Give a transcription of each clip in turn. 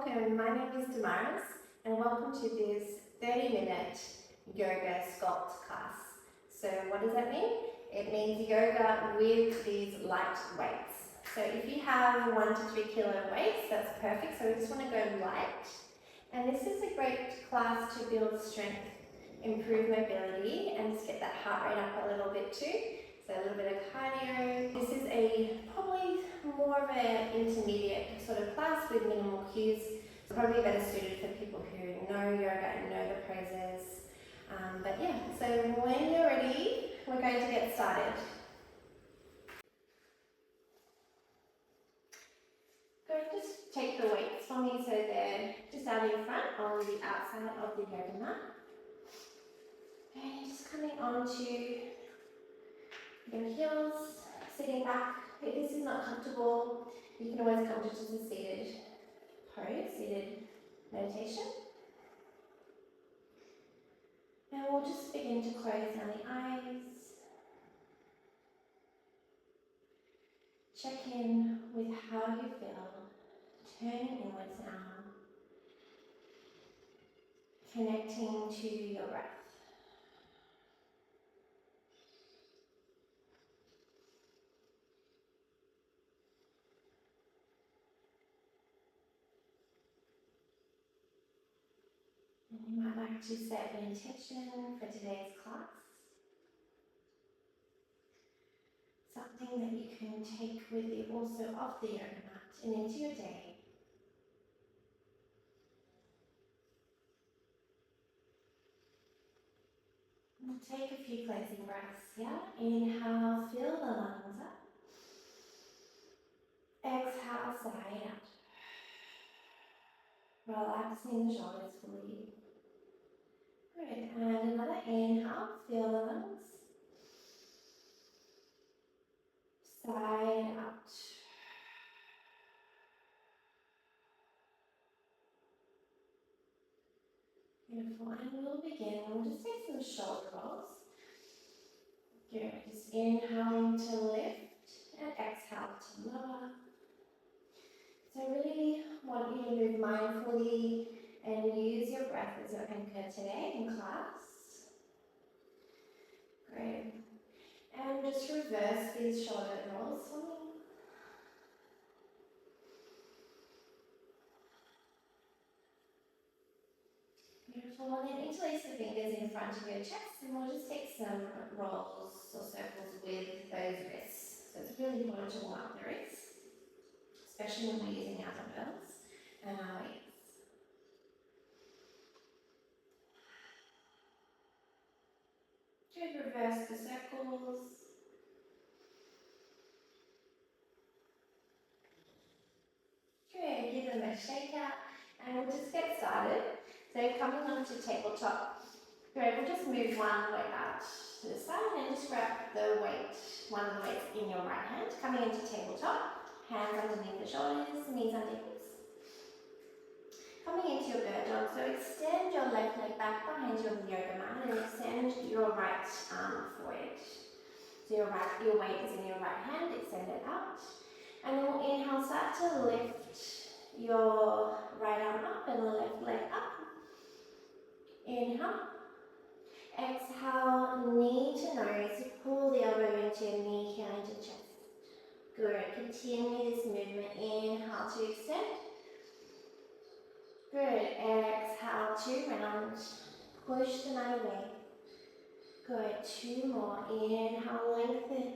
welcome. My name is Damaris and welcome to this 30-minute Yoga Sculpt class. So what does that mean? It means yoga with these light weights. So if you have 1 to 3 kilo weights, that's perfect. So we just want to go light. And this is a great class to build strength, improve mobility, and just get that heart rate up a little bit too. So a little bit of cardio. This is probably more of an intermediate sort of class with minimal cues. It's probably better suited for people who know yoga and know the poses. But yeah, so when you're ready, we're going to get started. Go and just take the weights from me so they're just out in front on the outside of the yoga mat. And just coming onto your heels, sitting back. If this is not comfortable, you can always come to just a seated pose, seated meditation. And we'll just begin to close down the eyes. Check in with how you feel, turning inwards now, connecting to your breath. And you might like to set an intention for today's class. Something that you can take with you also off the yoga mat and into your day. We'll take a few cleansing breaths here. Inhale, fill the lungs up. Exhale, sigh out. Relaxing the shoulders fully. Good, and another inhale, fill the lungs. Sigh out. Beautiful, and we'll begin. We'll just take some shoulder rolls. Good, just inhaling to lift and exhale to lower. So I really want you to move mindfully and use your breath as your anchor today in class. Great. And just reverse these shoulder rolls for me. Beautiful. And then interlace the fingers in front of your chest, and we'll just take some rolls or circles with those wrists. So it's really important to warm up the wrists, especially when we're using our dumbbells and our weights. Good, reverse the circles. Good, give them a shake out, and we'll just get started. So coming onto tabletop, good, we'll just move one weight out to the side and just grab the weight, one of the weights in your right hand, coming into tabletop, hands underneath the shoulders, knees under hips. Coming into your bird dog, so extend your left leg back behind you on the yoga mat and extend your right arm forward. So your weight is in your right hand, extend it out. And then we'll inhale, start to lift your right arm up and the left leg up. Inhale. Exhale, knee to nose, pull the elbow into your knee, heel into chest. Good, continue this movement. Inhale to extend. Good, exhale to round, push the mat away. Good, 2 more. Inhale, lengthen.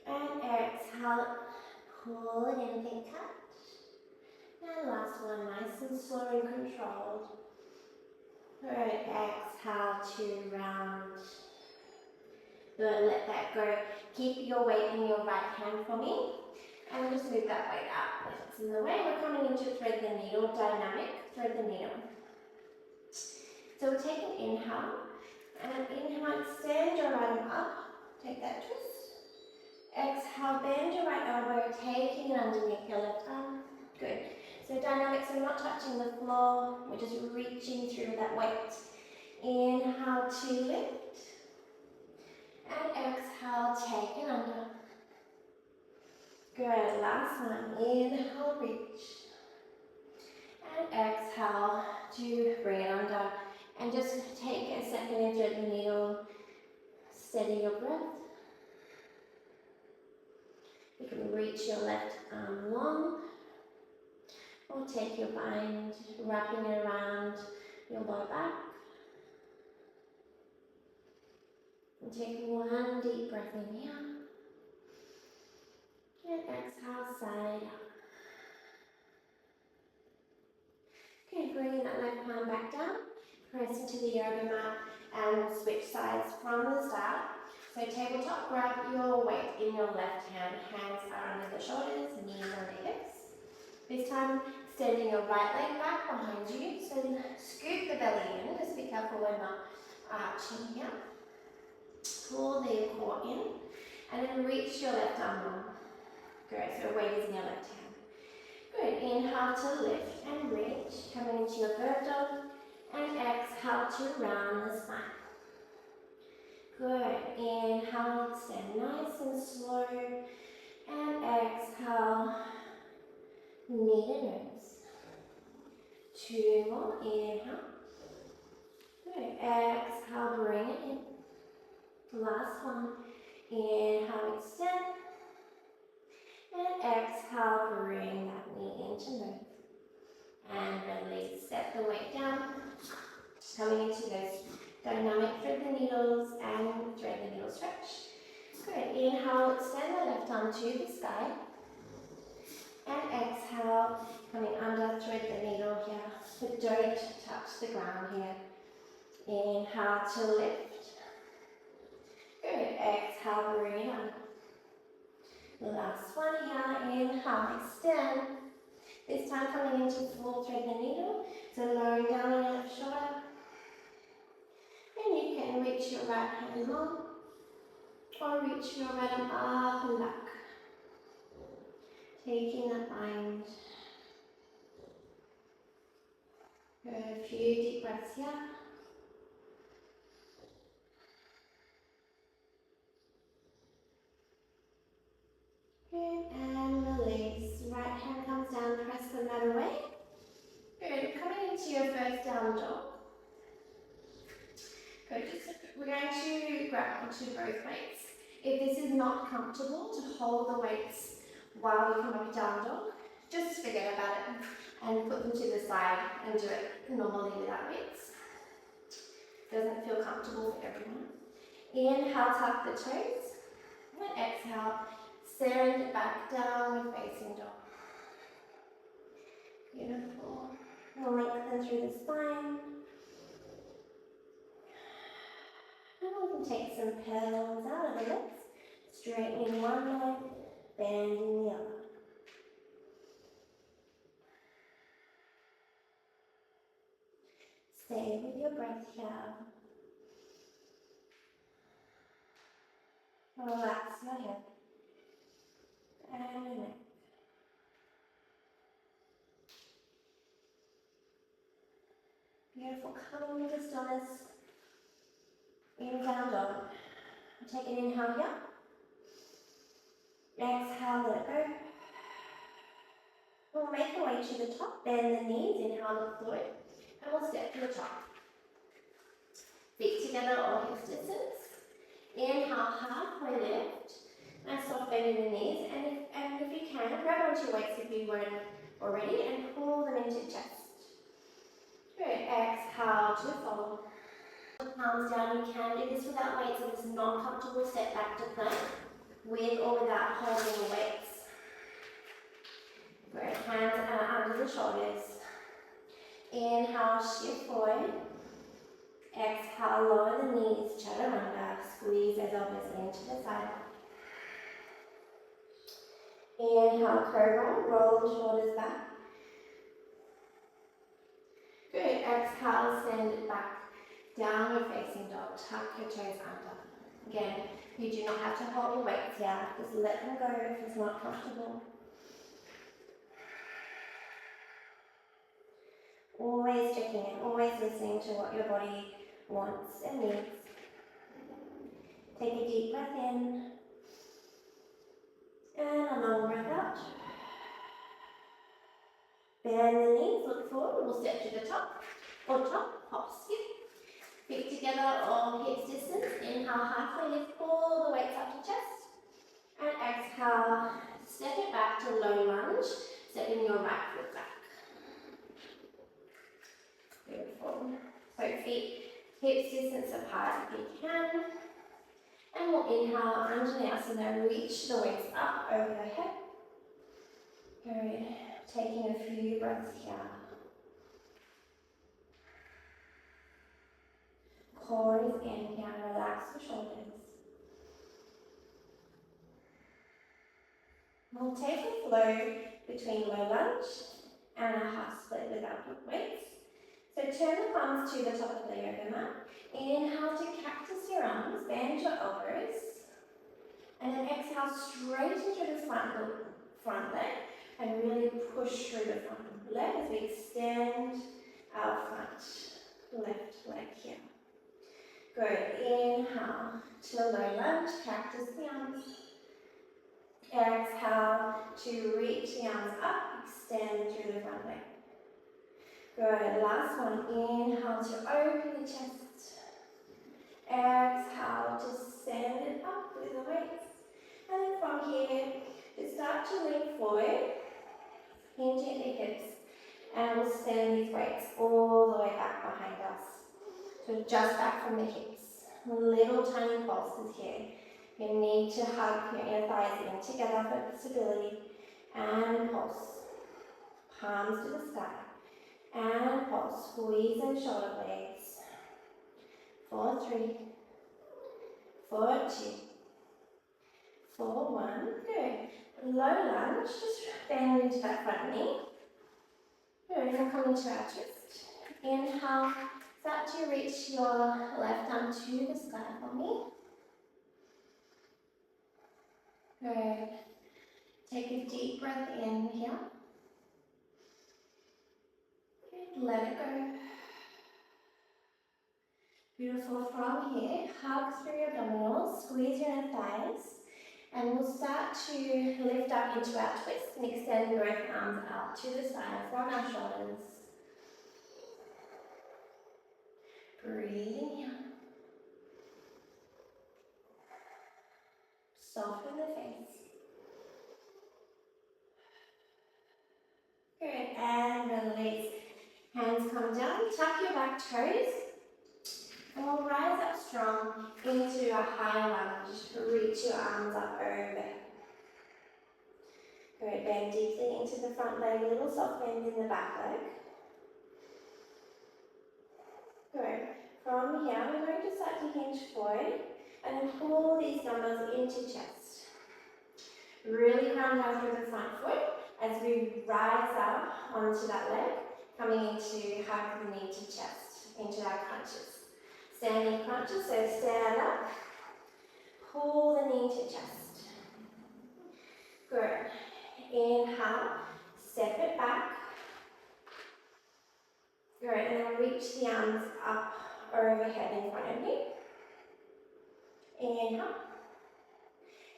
And exhale, pull it in, think catch. And last one, nice and slow and controlled. Good, exhale to round. Good, let that go. Keep your weight in your right hand for me. And we'll just move that weight out. If it's in the way, we're coming into thread the needle, dynamic, thread the needle. So we'll take an inhale. And inhale, extend your right arm up. Take that twist. Exhale, bend your right elbow, taking it underneath your left arm. Good. So dynamic, so we're not touching the floor, we're just reaching through that weight. Inhale to lift. And exhale, take it under. Good, last one. Inhale, reach. And exhale to bring it under. And just take a second and thread the needle. Steady your breath. You can reach your left arm long, or take your bind, wrapping it around your lower back. And take one deep breath in here. And exhale, side up. Okay, bringing that left palm back down. Press into the yoga mat and we'll switch sides from the start. So tabletop, grab your weight in your left hand. Hands are under the shoulders, knees under hips. This time, extending your right leg back behind you. So scoop the belly in. Just be careful when not arching here. Pull the core in. And then reach your left arm long. Good, so weight is in your left hand. Good, inhale to lift and reach. Coming into your bird dog. And exhale to round the spine. Good. Inhale, extend nice and slow. And exhale, knee to nose. Two more. Inhale. Good. Exhale, bring it in. Last one. Inhale, extend. And exhale, bring that knee into nose. And release. Step the weight down. Coming into this dynamic thread the needles and thread the needle stretch. Good. Inhale, extend the left arm to the sky. And exhale, coming under, thread the needle here. But don't touch the ground here. Inhale to lift. Good. Exhale, bring it under. The last one here. Inhale, extend. This time coming into full thread the needle. So lowering down on your left shoulder. And you can reach your right hand long, or reach your right arm up and back. Taking that bind. Good, a few deep breaths here. Good, and release. Right hand comes down, press the mat away. Good, coming into your first down dog. Good, we're going to grab onto both weights. If this is not comfortable to hold the weights while you come up down dog, just forget about it and put them to the side and do it normally without weights. Doesn't feel comfortable for everyone. Inhale, tuck the toes. And exhale, send back down with facing dog. Beautiful. Lengthen through the spine. And we can take some pedals out of the legs. Straightening one leg, bending the other. Stay with your breath here. Relax your head and your neck. Beautiful. Coming into stillness. In down dog. Take an inhale here. Exhale, let it go. We'll make our way to the top. Bend the knees. Inhale, look forward. And we'll step to the top. Feet together or hips distance. Inhale, halfway lift. Nice soft bend in the knees. And if you can, grab onto your weights if you weren't already and pull them into chest. Good. Exhale to fold. Palms down. You can do this without weights. If it's not comfortable, step back to plank with or without holding the weights. Good. Hands are under the shoulders. Inhale, shift forward. Exhale, lower the knees, chaturanga. Squeeze those elbows into the side. Inhale, cobra. Roll the shoulders back. Good. Exhale, send it back. Downward facing dog. Tuck your toes under. Again, you do not have to hold the weights here. Just let them go if it's not comfortable. Always checking in, always listening to what your body wants and needs. Take a deep breath in. And a long breath out. Bend the knees, look forward. forward, we'll step to the top, or top, hop, skip. Feet together or hips distance. Inhale, halfway lift all the weights up to chest. And exhale, step it back to low lunge, stepping your right foot back. Beautiful. So feet hips distance apart if you can. And we'll inhale, Anjaneyasana, reach the weights up over your head. Good. Taking a few breaths here. Core is in here, relax the shoulders. We'll take a flow between low lunge and a half split without weights. So turn the palms to the top of the yoga mat. Inhale to cactus your arms, bend your elbows. And then exhale straight into the front leg and really push through the front leg as we extend our front left leg here. Good. Inhale to low lunge, cactus the arms. Exhale to reach the arms up, extend through the front leg. Good. Last one. Inhale to open the chest. Exhale to send it up with the weights. And then from here, just start to lean forward, hinging the hips, and we'll send these weights all the way back behind us. So just back from the hips. Little tiny pulses here. You need to hug your inner thighs in together for stability. And pulse. Palms to the sky. And pulse. Squeeze and shoulder blades. 4, 3. 4, 2. 4, 1. Good. Low lunge. Just bend into that front knee. Good. And come into our twist. Inhale. Start to reach your left arm to the sky for me. Good. Take a deep breath in here. Good. Let it go. Beautiful. From here, hug through your abdominals, squeeze your inner thighs, and we'll start to lift up into our twist and extend both arms out to the side from our shoulders. Breathing here. Soften the face. Good. And release. Hands come down. Tuck your back toes. And we'll rise up strong into a high lunge. Reach your arms up overhead. Good. Bend deeply into the front leg. A little soft bend in the back leg. Good. From here, we're going to start to hinge forward and then pull these dumbbells into chest. Really ground down through the front foot as we rise up onto that leg, coming into hug the knee to chest, into our crunches. Standing crunches, so stand up, pull the knee to chest. Good. Inhale, step it back. Good, and then reach the arms up overhead in front of you. Inhale.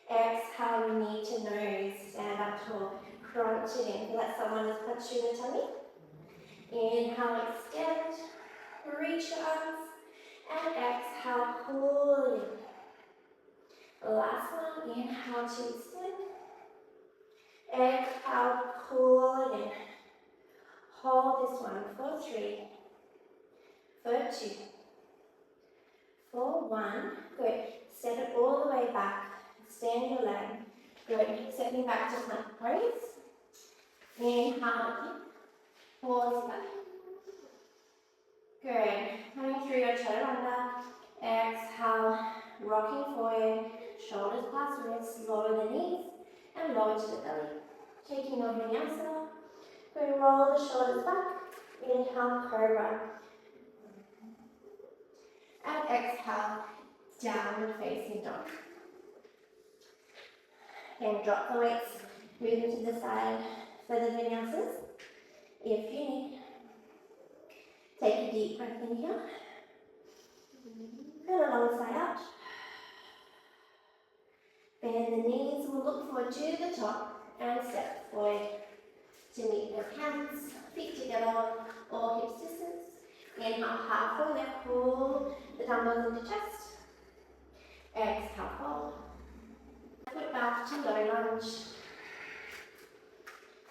Exhale, knee to nose, stand up tall, crunch it in. Feel like someone has punched you in the tummy. Inhale, extend, reach your arms, and exhale, pull it in. Last one, inhale to extend. Exhale, pull it in. Hold this one for 3, for 2, for 1. Good. Step it all the way back. Extend your leg. Good. Stepping back to plank pose. Inhale. Pause back. Good. Coming through your chaturanga. Exhale. Rocking forward. Shoulders past wrists. Lower the knees. And lower to the belly. Taking your vinyasa. Good. Roll the shoulders back. Inhale. Cobra. And exhale. Downward facing dog. Then drop the weights. Move them to the side for the vinyasas. If you need. Take a deep breath in here. And a long side out. Bend the knees. We'll look forward to the top and step forward. to meet the hands, feet together, or hips distance. Inhale, halfway lift, pull the dumbbells into chest. Exhale, fold. Foot back to low lunge.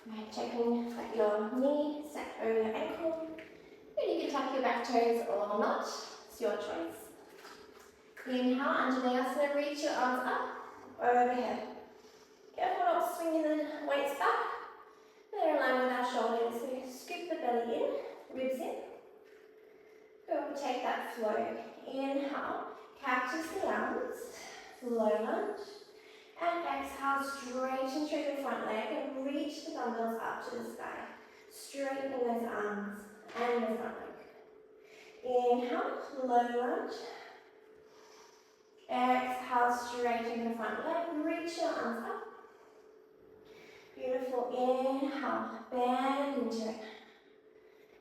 Right, checking that your knee set over your ankle. And you can tuck your back toes or not, it's your choice. Inhale, under Vinyasas, reach your arms up, overhead. Careful not swinging the weights back. They're in line with our shoulders, so scoop the belly in, ribs in. Go and take that flow. Inhale, cactus the arms, low lunge. And exhale, straighten through the front leg and reach the dumbbells up to the sky. Straighten those arms and the front leg. Inhale, low lunge. Exhale, straighten the front leg, reach your arms up. Beautiful. Inhale, bend into it.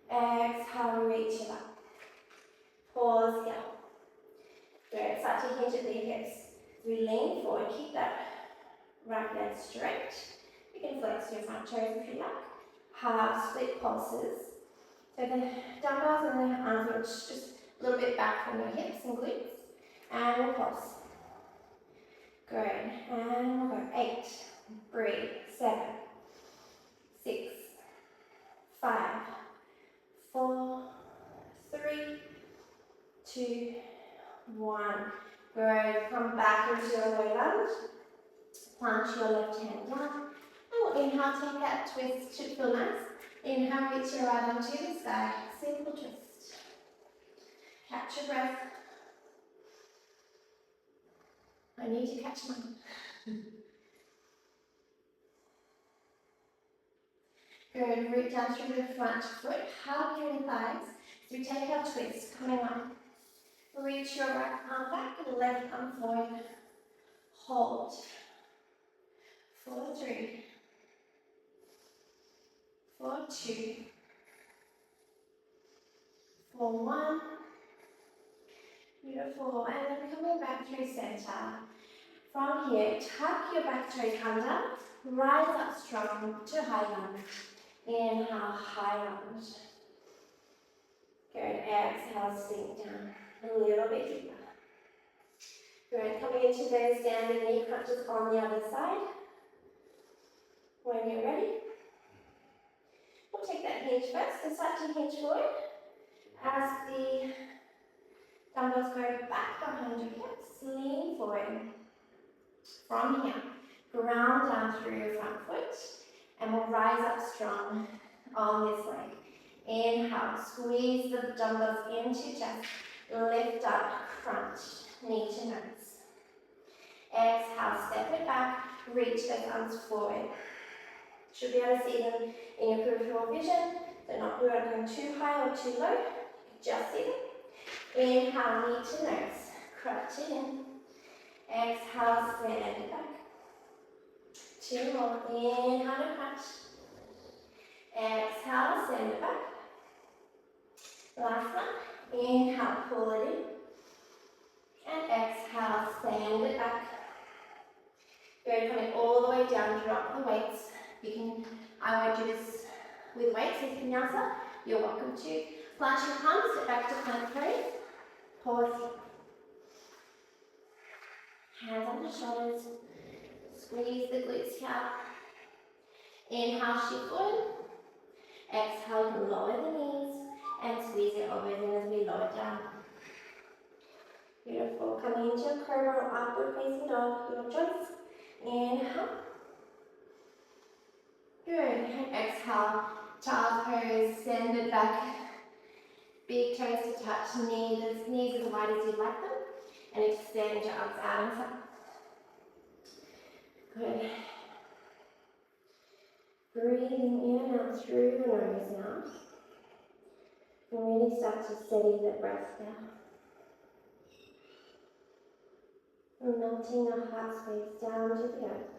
Exhale, reach it up. Pause here. Good. Start to hinge at the hips. As we lean forward, keep that right leg straight. You can flex your front toes if you like. Half split pulses. So the dumbbells and the arms are just a little bit back from your hips and glutes. And we'll pulse. Good. And we'll go 8, breathe, 7, 6, 5, 4, 3, 2, 1. Good. Come back into your low lunge. Plant your left hand down. And we'll inhale, take that twist. Should feel nice. Inhale, reach your right arm to the sky. Simple twist. Catch your breath. I need to catch mine. Good. Root down through the front foot. Hug your thighs. So we take our twist. Coming up. Reach your right arm back and left arm forward. Hold. 4, 3. 4, 2. 4, 1. Beautiful. And then coming back through center. From here, tuck your back toes under. Rise up strong to high lunge. Inhale, high lunge. Good. Exhale, sink down. A little bit deeper. Good. Coming into those standing knee crunches on the other side. When you're ready, we'll take that hinge first. So start to hinge forward as the dumbbells go back behind your hips. Lean forward. From here, ground down through your front foot, and we'll rise up strong on this leg. Inhale, squeeze the dumbbells into chest. Lift up, front, knee to nose. Exhale, step it back, reach those arms forward. Should be able to see them in your peripheral vision. They're not going too high or too low. Just see them. Inhale, knee to nose. Crunch it in. Exhale, send it back. 2 more. Inhale to crunch. Exhale, send it back. Last one. Inhale, pull it in. And exhale, send it back. Good. Coming all the way down, drop the weights. You can, I won't do this with weights, with Vinyasa. You're welcome to. Plant your palms, step back to plank pose. Pause. Hands on the shoulders. Squeeze the glutes out. Inhale, shift forward. Exhale, lower the knees and squeeze your elbows in as we lower down. Beautiful. Coming into a cobra or upward facing dog, your choice. Inhale. Good. And exhale. Child pose. Send it back. Big toes to touch. Knees as wide as you like them. And extend your arms out in front. Good. Breathing in and out through the nose now. And really start to steady the breath down. And melting the heart space down to the earth.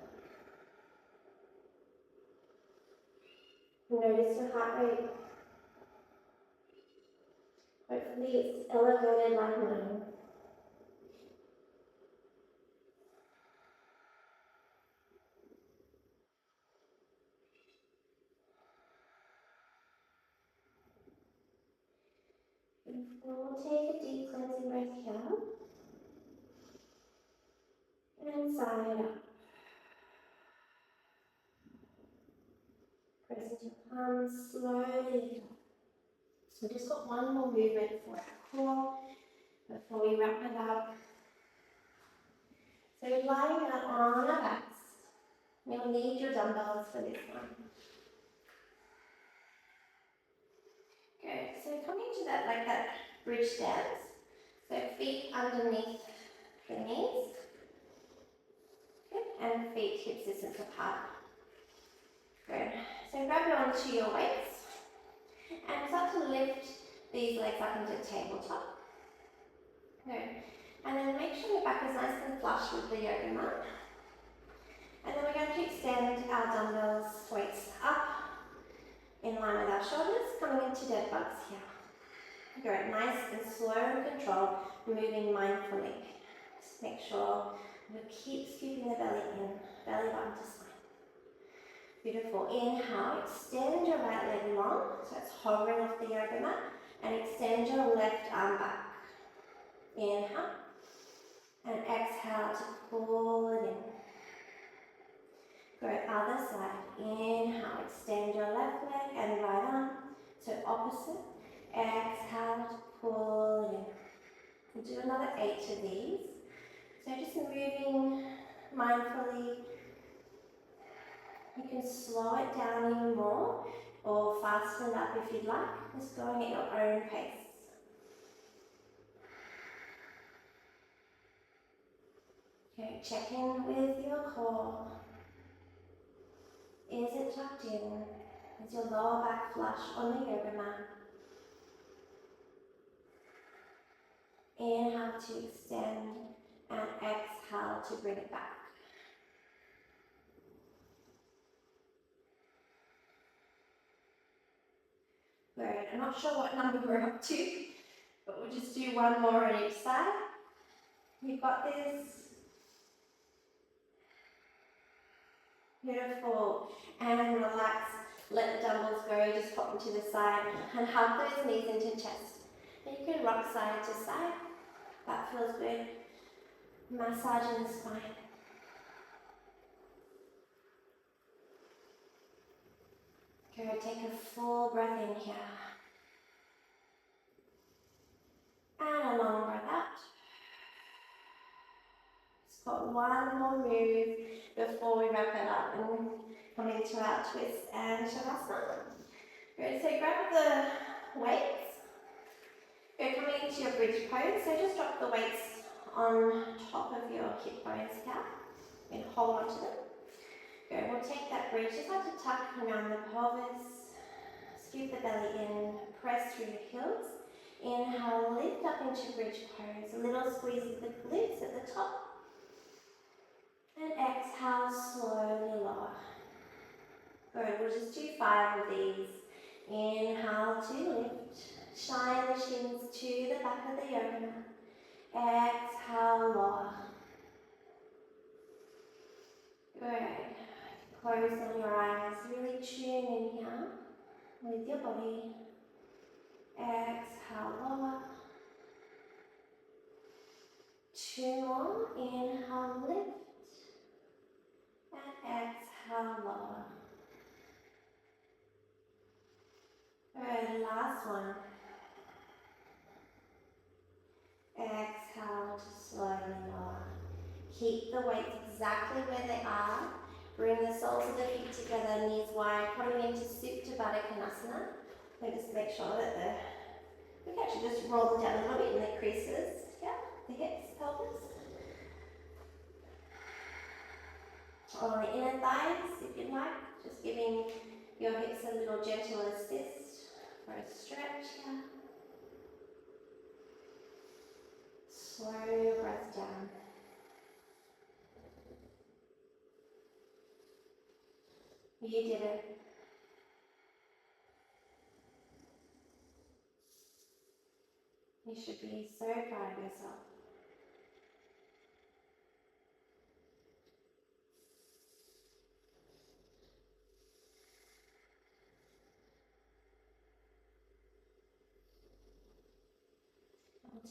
Notice your heart rate. Hopefully it's elevated like mine. We'll take a deep cleansing breath here. And side up. Press into your palms slowly. So we've just got one more movement for our core before we wrap it up. So we're lying out on our backs. You'll need your dumbbells for this one. Good. So coming to that like that bridge stance. So feet underneath the knees. Good. And feet hip distance apart. Good. So grab onto your weights and start to lift these legs up into tabletop. Good. And then make sure your back is nice and flush with the yoga mat. And then we're going to extend our dumbbells weights up in line with our shoulders, coming into dead bugs here. Good. Nice and slow and controlled, moving mindfully. Just make sure you keep scooping the belly in, belly button to spine. Beautiful. Inhale, extend your right leg long, so it's hovering off the yoga mat, and extend your left arm back. Inhale, and exhale to pull it in. Go other side. Inhale, extend your left leg and right arm, so opposite. Exhale to pull it in. We'll do another 8 of these. So just moving mindfully. You can slow it down even more or fasten it up if you'd like, just going at your own pace. Okay, check in with your core. Is it tucked in? Is your lower back flush on the yoga mat? Inhale to extend and exhale to bring it back. Good. I'm not sure what number we're up to, but we'll just do one more on each side. You've got this. Beautiful. And relax. Let the dumbbells go. Just pop them to the side and hug those knees into chest. And you can rock side to side. That feels good. Massaging the spine. Good. Take a full breath in here. And a long breath out. Just got one more move before we wrap it up and come into our twist and shavasana. Good. So grab the weights. Good. Coming into your bridge pose. So just drop the weights on top of your hip bones here and hold on to them. Good. We'll take that bridge. Just like to tuck around the pelvis. Scoop the belly in. Press through the heels. Inhale, lift up into bridge pose. A little squeeze of the glutes at the top. And exhale, slowly lower. Good. We'll just do 5 of these. Inhale to lift. Shine the shins to the back of the yoga mat. Exhale, lower. Good. Close on your eyes. Really tune in here with your body. Exhale, lower. 2 more. Inhale, lift. And exhale, lower. Good. Last one. Exhale to slowly lower. Keep the weights exactly where they are. Bring the soles of the feet together, knees wide, coming into Supta Baddha Konasana. So just make sure that we can actually just roll them down a little bit in the creases. Yeah, the hips, pelvis. On the inner thighs, if you'd like, just giving your hips a little gentle assist for a stretch here. Slow your breath down. You did it. You should be so proud of yourself.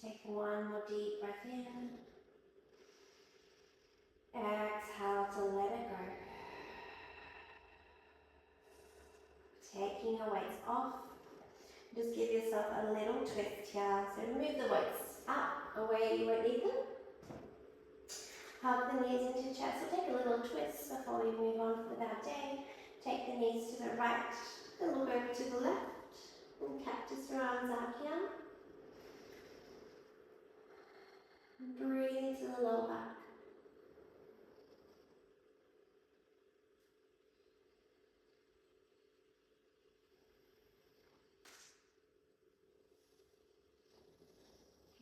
Take one more deep breath in. Exhale to let it go. Taking your weights off. Just give yourself a little twist here. So move the weights up, away you won't need them. Hug the knees into chest. So take a little twist before we move on with our day. Take the knees to the right, then look over to the left. And cactus your arms out here. And breathe into the lower back.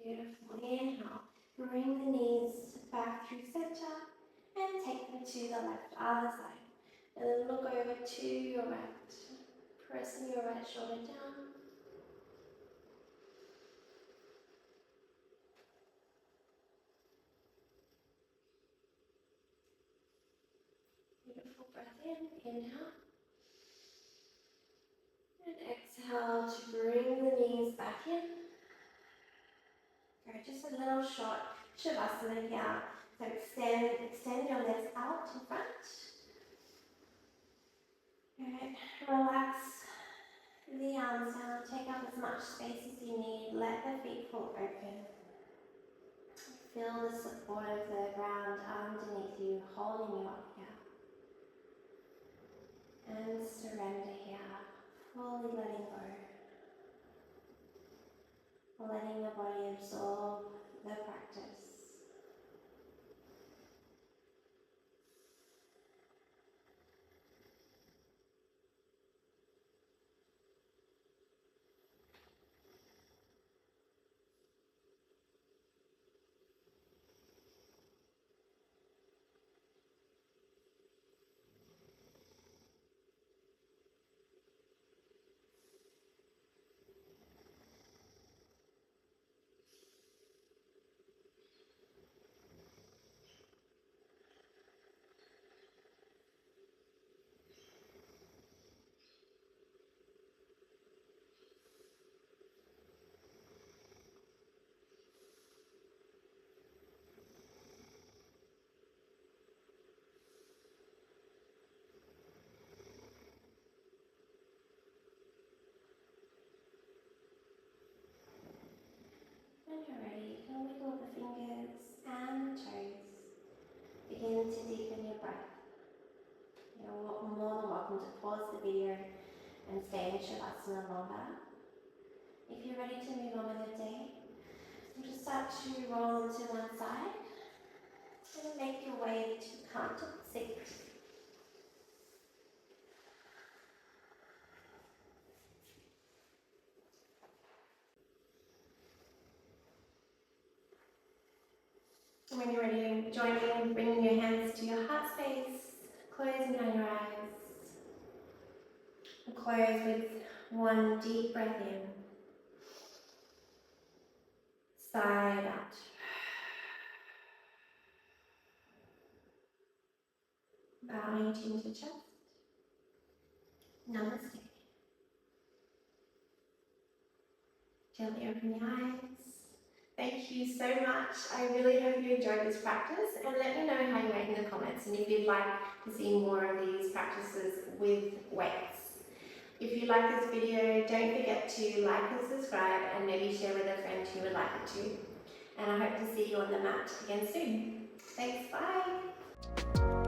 Beautiful. Inhale. Bring the knees back through center and take them to the left, other side. And then look over to your right. Pressing your right shoulder down. Beautiful breath in. Inhale. And exhale to bring the knees back in. Go just a little short Shavasana here. So extend your legs out in front. Good. Relax the arms down. Take up as much space as you need. Let the feet fall open. Feel the support of the ground underneath you, holding you up here. And surrender here. Fully letting go. Letting your body absorb the practice. When you're ready, you can wiggle the fingers and the toes. Begin to deepen your breath. You're more than welcome to pause the video and stay in Shavasana longer. If you're ready to move on with your day, just start to roll into one side and make your way to comfortable seat. When you're ready to join me, bringing your hands to your heart space, closing down your eyes. We'll close with one deep breath in. Side out. Bowing chin to chest. Namaste. Gently open your eyes. Thank you so much. I really hope you enjoyed this practice, and let me know how you went in the comments and if you'd like to see more of these practices with weights. If you like this video, don't forget to like and subscribe and maybe share with a friend who would like it too. And I hope to see you on the mat again soon. Thanks, bye.